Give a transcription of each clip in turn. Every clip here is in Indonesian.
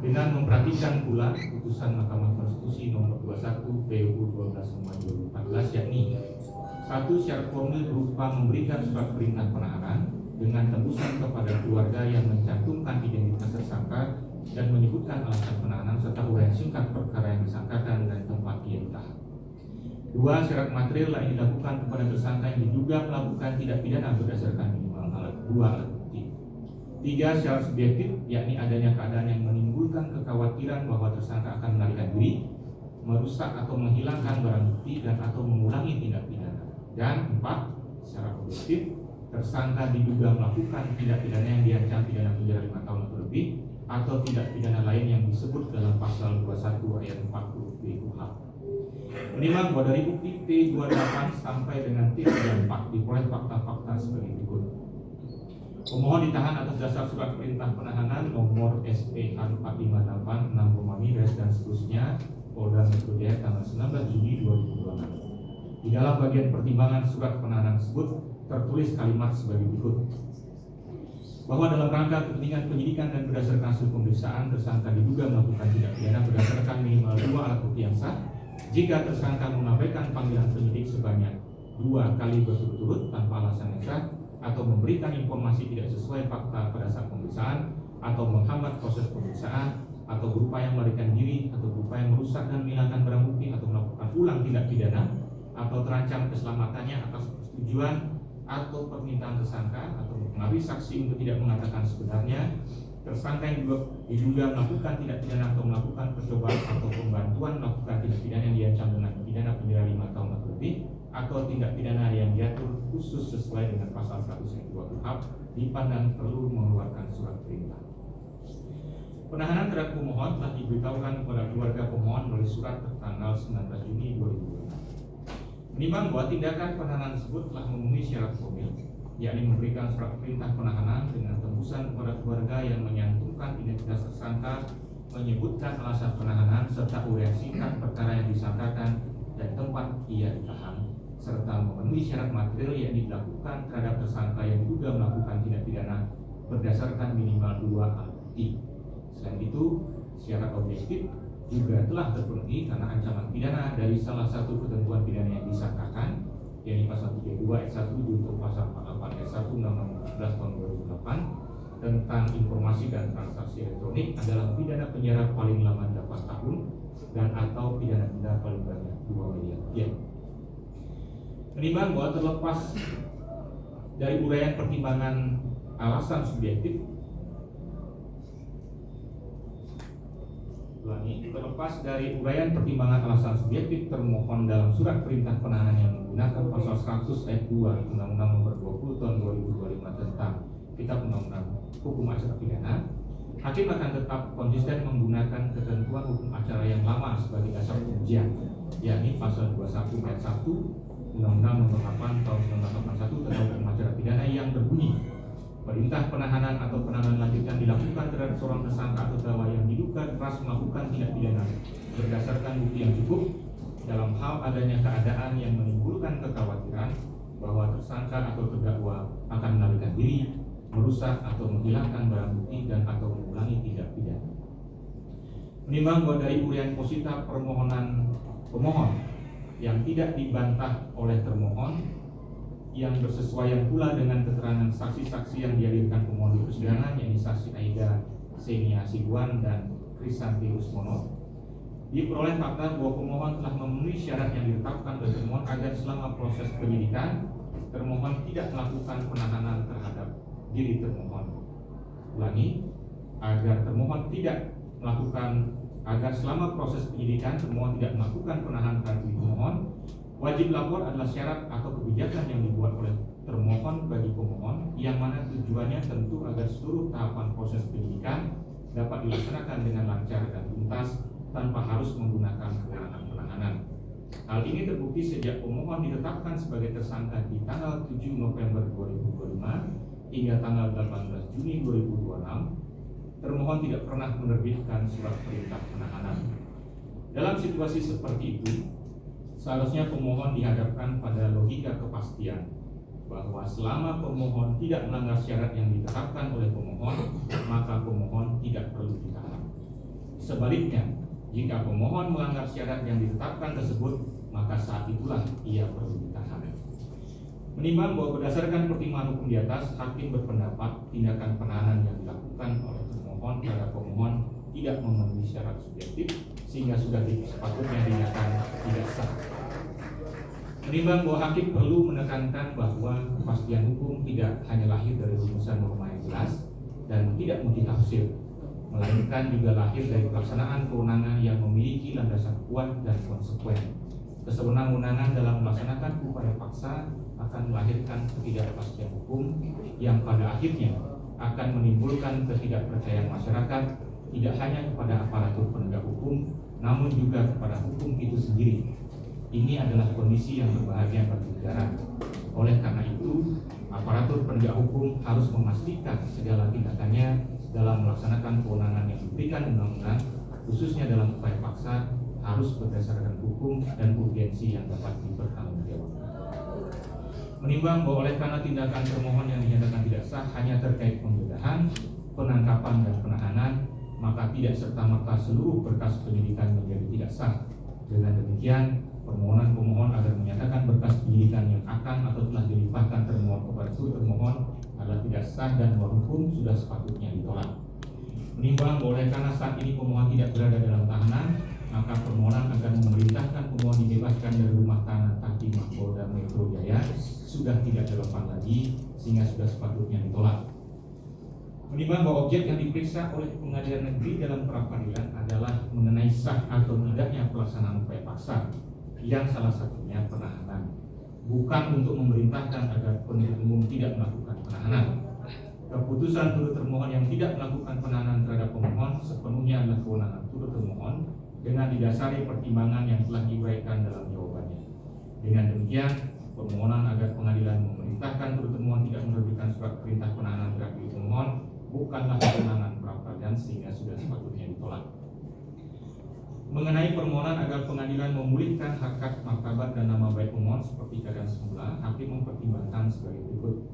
dengan memperhatikan pula putusan Mahkamah Konstitusi nomor 21 PUU 12/2014, yakni satu, syarat formil berupa memberikan surat perintah penahanan dengan tembusan kepada keluarga yang mencantumkan identitas tersangka dan menyebutkan alasan penahanan serta uraian singkat perkara yang disangkakan dan tempat ia ditahan. Dua, syarat material lain dilakukan kepada tersangka yang diduga melakukan tindak pidana berdasarkan minimal dua alat bukti. Tiga, syarat subjektif, yakni adanya keadaan yang menimbulkan kekhawatiran bahwa tersangka akan melarikan diri, merusak atau menghilangkan barang bukti dan atau mengulangi tindak pidana. Dan empat, secara objektif, tersangka diduga melakukan tindak pidana yang diancam pidana penjara 5 tahun atau lebih atau tindak pidana lain yang disebut dalam pasal 21 ayat 40 KUHP. Menimbang bahwa dari bukti T28 sampai dengan T34 diperoleh fakta-fakta sebagai berikut. Pemohon ditahan atas dasar surat perintah penahanan nomor SPH 458 6 Romawi dan seterusnya Polda Metro Jaya tanggal 19 Juni 2026. Di dalam bagian pertimbangan surat penahanan tersebut tertulis kalimat sebagai berikut: bahwa dalam rangka kepentingan penyidikan dan berdasarkan hasil pemeriksaan, tersangka diduga melakukan tindak pidana berdasarkan minimal 2 alat bukti yang sah jika tersangka mengabaikan panggilan penyidik sebanyak 2 kali berturut-turut tanpa alasan yang sah, atau memberikan informasi tidak sesuai fakta pada saat pemeriksaan, atau menghambat proses pemeriksaan, atau berupaya melarikan diri, atau berupaya merusak dan menghilangkan barang bukti, atau melakukan ulang tindak pidana, atau terancam keselamatannya atas persetujuan atau permintaan tersangka, atau mempengaruhi saksi untuk tidak mengatakan sebenarnya. Tersangka yang diduga melakukan tindak pidana atau melakukan percobaan atau pembantuan melakukan tindak pidana yang diancam dengan pidana penjara 5 tahun atau lebih, atau tindak pidana yang diatur khusus sesuai dengan pasal 102 KUHP dipandang perlu mengeluarkan surat perintah. Penahanan terhadap pemohon telah diberitahukan kepada keluarga pemohon melalui surat tertanggal 19 Juni 2020. Menimbang bahwa tindakan penahanan tersebut telah memenuhi syarat formil, yakni memberikan surat perintah penahanan dengan tembusan kepada keluarga yang menyantumkan identitas tersangka, menyebutkan alasan penahanan serta uraian singkat perkara yang disangkakan dan tempat ia ditahan, serta memenuhi syarat material yang dilakukan terhadap tersangka yang diduga melakukan tindak pidana berdasarkan minimal 2 alat bukti. Selain itu, syarat objektif juga telah terpenuhi karena ancaman pidana dari salah satu ketentuan pidana yang disangkakan, yakni pasal 32 ayat 1 junto pasal 48 ayat 1 Undang-Undang 14 tahun 2008 tentang informasi dan transaksi elektronik adalah pidana penjara paling lama 8 tahun dan atau pidana denda paling banyak 2 miliar rupiah. Menimbang bahwa terlepas dari uraian pertimbangan alasan subjektif, terlepas dari uraian pertimbangan alasan subjektif termohon dalam surat perintah penahanan yang menggunakan pasal 100 ayat 2 Undang-Undang Nomor 20 Tahun 2025 tentang Kitab Undang-Undang Hukum Acara Pidana, hakim akan tetap konsisten menggunakan ketentuan hukum acara yang lama sebagai dasar pengujian, yakni pasal 21 ayat 1 Undang-Undang Nomor 8 Tahun 1981 tentang Hukum Acara Pidana yang berbunyi: perintah penahanan atau penahanan lanjutan dilakukan terhadap seorang tersangka atau terdakwa yang diduga keras melakukan tindak pidana berdasarkan bukti yang cukup dalam hal adanya keadaan yang menimbulkan kekhawatiran bahwa tersangka atau terdakwa akan melarikan diri, merusak atau menghilangkan barang bukti dan atau mengulangi tindak pidana. Menimbang bahwa dari uraian posita permohonan pemohon yang tidak dibantah oleh termohon, yang bersesuaian pula dengan keterangan saksi-saksi yang dihadirkan pemohon di persidangan, yakni saksi Aida Xenia Sibuan dan Krisanti Usmono, diperoleh fakta bahwa pemohon telah memenuhi syarat yang ditetapkan oleh termohon agar selama proses penyidikan termohon tidak melakukan penahanan terhadap diri termohon. Ulangi, agar termohon tidak melakukan agar selama proses penyidikan termohon tidak melakukan penahanan terhadap diri termohon. Wajib lapor adalah syarat atau kebijakan yang dibuat oleh termohon bagi pemohon, yang mana tujuannya tentu agar seluruh tahapan proses penyidikan dapat dilaksanakan dengan lancar dan tuntas tanpa harus menggunakan kewenangan penahanan. Hal ini terbukti sejak pemohon ditetapkan sebagai tersangka di tanggal 7 November 2025 hingga tanggal 18 Juni 2026. Termohon tidak pernah menerbitkan surat perintah penahanan. Dalam situasi seperti itu, seharusnya pemohon dihadapkan pada logika kepastian bahwa selama pemohon tidak melanggar syarat yang ditetapkan oleh pemohon, maka pemohon tidak perlu ditahan. Sebaliknya, jika pemohon melanggar syarat yang ditetapkan tersebut, maka saat itulah ia perlu ditahan. Menimbang bahwa berdasarkan pertimbangan hukum di atas, hakim berpendapat tindakan penahanan yang dilakukan oleh pemohon terhadap pemohon tidak memenuhi syarat subjektif sehingga sudah sepatutnya dinyatakan tidak sah. Menimbang bahwa hakim perlu menekankan bahwa kepastian hukum tidak hanya lahir dari rumusan norma yang jelas dan tidak multitafsir, melainkan juga lahir dari pelaksanaan kewenangan yang memiliki landasan kuat dan konsekuen. Kesewenang-wenangan dalam melaksanakan upaya paksa akan melahirkan ketidakpastian hukum yang pada akhirnya akan menimbulkan ketidakpercayaan masyarakat tidak hanya kepada aparatur penegak hukum, namun juga kepada hukum itu sendiri. Ini adalah kondisi yang berbahaya bagi negara. Oleh karena itu, aparatur penegak hukum harus memastikan segala tindakannya dalam melaksanakan kewenangan yang diberikan undang-undang, khususnya dalam upaya paksa, harus berdasarkan hukum dan urgensi yang dapat dipertanggungjawabkan. Menimbang bahwa oleh karena tindakan termohon yang dinyatakan tidak sah hanya terkait penggeledahan, penangkapan dan penahanan, maka tidak serta-merta seluruh berkas penyidikan menjadi tidak sah. Dengan demikian, permohonan pemohon agar menyatakan berkas penyidikan yang akan atau telah dilimpahkan termohon kepada termohon adalah tidak sah dan melawan hukum sudah sepatutnya ditolak. Menimbang bahwa oleh karena saat ini pemohon tidak berada dalam tahanan, maka permohonan agar memerintahkan pemohon dibebaskan dari rumah tahanan Tahtimah Polda Metro Jaya sudah tidak relevan lagi sehingga sudah sepatutnya ditolak. Menimbang bahwa objek yang diperiksa oleh pengadilan negeri dalam pra-peradilan adalah mengenai sah atau tidaknya pelaksanaan upaya paksa, yang salah satunya penahanan, bukan untuk memerintahkan agar penuntut umum tidak melakukan penahanan. Keputusan turut termohon yang tidak melakukan penahanan terhadap pemohon sepenuhnya adalah kewenangan turut termohon dengan didasari pertimbangan yang telah diuraikan dalam jawabannya. Dengan demikian, permohonan agar pengadilan memerintahkan turut termohon tidak menerbitkan surat perintah penahanan terhadap pemohon bukanlah kewenangan pra-peradilan sehingga sudah sepatutnya ditolak. Mengenai permohonan agar pengadilan memulihkan harkat, martabat dan nama baik pemohon seperti keadaan semula, hakim mempertimbangkan sebagai berikut.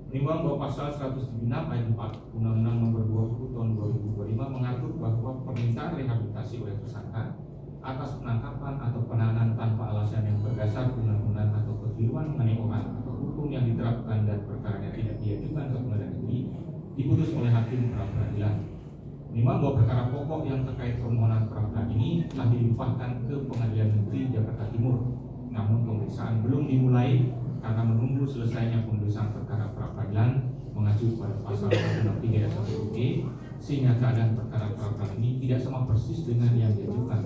Menimbang bahwa pasal 176 ayat 4 Undang-Undang Nomor 20 Tahun 2025 mengatur bahwa permintaan rehabilitasi oleh tersangka atas penangkapan atau penahanan tanpa alasan yang berdasar undang-undang atau kekeliruan mengenai orang atau hukum yang diterapkan dan perkaranya tidak diajukan ke pengadilan negeri diputus oleh hakim pra-peradilan. Menimbang bahwa perkara pokok yang terkait permohonan pra-peradilan ini telah dilimpahkan ke Pengadilan Negeri Jakarta Timur, namun pemeriksaan belum dimulai karena menunggu selesainya pemeriksaan perkara pra-peradilan mengacu pada pasal 163 1 sehingga keadaan perkara pra-peradilan ini tidak sama persis dengan yang diajukan,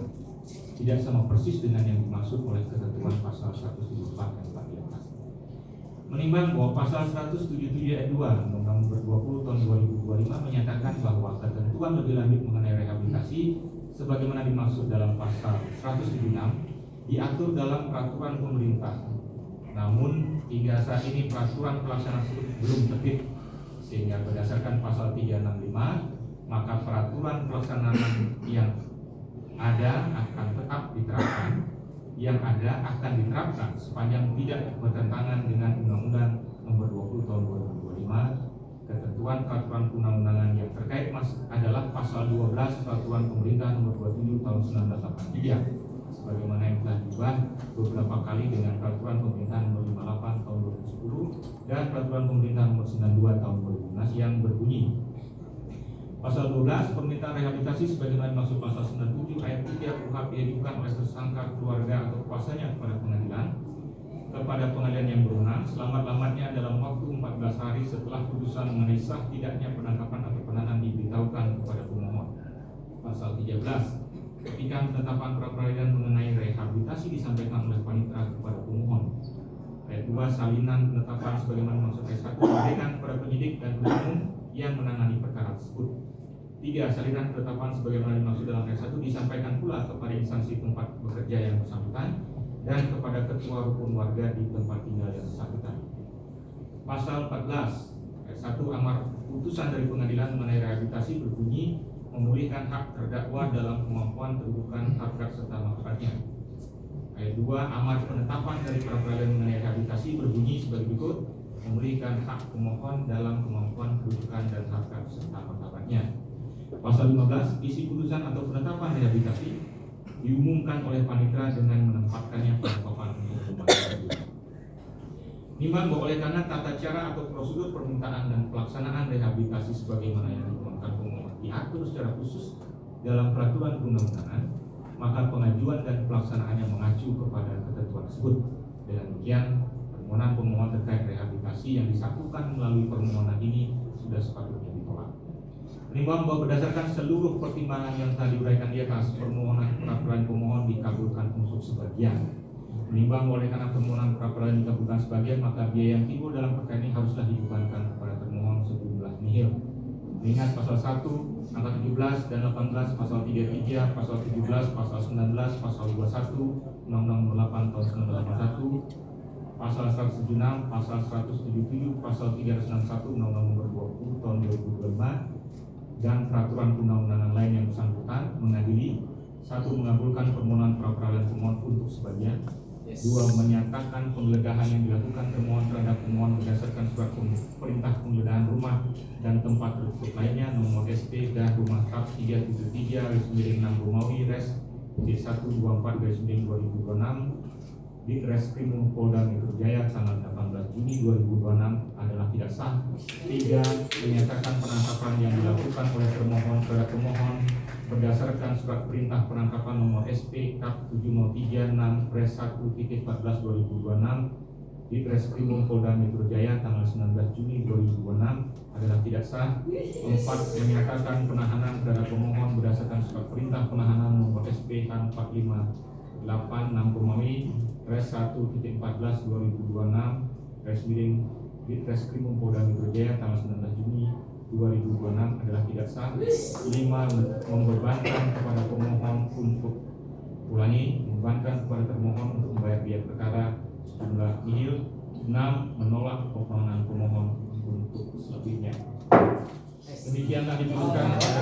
tidak sama persis dengan yang dimaksud oleh ketentuan pasal 174 yang telah di atas. Menimbang bahwa pasal 177 ayat 2 Undang-Undang Nomor 20 Tahun 2025 menyatakan bahwa ketentuan lebih lanjut mengenai rehabilitasi sebagaimana dimaksud dalam pasal 176 diatur dalam peraturan pemerintah. Namun hingga saat ini peraturan pelaksana tersebut belum terbit, sehingga berdasarkan pasal 365 maka peraturan pelaksanaan yang ada akan tetap diterapkan, sepanjang tidak bertentangan dengan Undang-Undang Nomor 20 Tahun 2025. Ketentuan peraturan perundang-undangan yang terkait adalah pasal 12 Peraturan Pemerintah Nomor 27 Tahun 1983 sebagaimana yang telah diubah beberapa kali dengan Peraturan Pemerintah Nomor 58 Tahun 2010 dan Peraturan Pemerintah Nomor 92 Tahun 2015 yang berbunyi pasal 12 permintaan rehabilitasi sebagaimana dimaksud pasal 97 ayat 3 KUHP diajukan oleh tersangka, keluarga atau kuasanya kepada pengadilan yang berwenang selamat-lamatnya dalam waktu 14 hari setelah putusan mengenai sah tidaknya penangkapan atau penahanan diberitahukan kepada pemohon. Pasal 13 ketika penetapan pra-peradilan mengenai rehabilitasi disampaikan oleh panitera kepada pemohon. Ayat 2 salinan penetapan sebagaimana dimaksud ayat 1 diberikan kepada penyidik dan umum yang menangani perkara tersebut. 3. Salinan penetapan sebagaimana dimaksud dalam ayat 1 disampaikan pula kepada instansi tempat bekerja yang bersangkutan dan kepada ketua rukun warga di tempat tinggal yang bersangkutan. Pasal 14 ayat 1 amar putusan dari pengadilan mengenai rehabilitasi berbunyi memulihkan hak terdakwa dalam kemampuan kedudukan, harkat serta martabatnya. Ayat 2 amar penetapan dari pra-peradilan mengenai rehabilitasi berbunyi sebagai berikut memulihkan hak pemohon dalam kemampuan kedudukan dan harkat serta martabatnya. Pasal 15, isi putusan atau penetapan rehabilitasi diumumkan oleh panitera dengan menempatkannya pada papan untuk pembahasan. Nimbang bahwa oleh karena tata cara atau prosedur permintaan dan pelaksanaan rehabilitasi sebagaimana yang dituangkan pemohon diatur secara khusus dalam peraturan perundang-undangan, maka pengajuan dan pelaksanaannya mengacu kepada ketentuan tersebut. Dengan demikian, permohonan pemohon terkait rehabilitasi yang disatukan melalui permohonan ini sudah sepatutnya ditolak. Menimbang bahwa berdasarkan seluruh pertimbangan yang tadi diuraikan di atas, permohonan pra-peradilan pemohon dikabulkan untuk sebagian. Menimbang oleh karena permohonan pra-peradilan dikabulkan sebagian, maka biaya yang timbul dalam perkara ini haruslah dibebankan kepada termohon sejumlah nihil. Mengingat pasal 1, angka 17 dan 18, pasal 33, pasal 17, pasal 19, pasal 21, Undang-Undang 8 tahun 1981, pasal 176, pasal 177, pasal 361, Undang-Undang nomor 20 tahun 2025, dan peraturan perundang-undangan lain yang bersangkutan mengadili: 1. Mengabulkan permohonan pra-peradilan pemohon untuk sebagian. 2. Menyatakan penggeledahan yang dilakukan termohon terhadap pemohon berdasarkan surat perintah penggeledahan rumah dan tempat tertutup lainnya nomor SP dan rumah TAP 373/6 Romawi Res D124/2026 di Reskrim Polda Metro Jaya tanggal 18 Juni 2026 adalah tidak sah. 3. Menyatakan penangkapan yang dilakukan oleh termohon terhadap pemohon berdasarkan surat perintah penangkapan nomor SP Kap 7036 Res 1.14/2026 di Reskrim Polda Metro Jaya tanggal 19 Juni 2026 adalah tidak sah. 4. Menyatakan penahanan terhadap pemohon berdasarkan surat perintah penahanan nomor SP K 458 6 Romawi Res 1.14/2026 Res miring di Reskrim Polda Metro Jaya tanggal 19 Juni 2026 adalah tidak sah. 5. Membebankan kepada pemohon untuk membebankan kepada termohon untuk membayar biaya perkara sejumlah nihil. 6. Menolak permohonan pemohon untuk selebihnya. Demikianlah diputuskan pada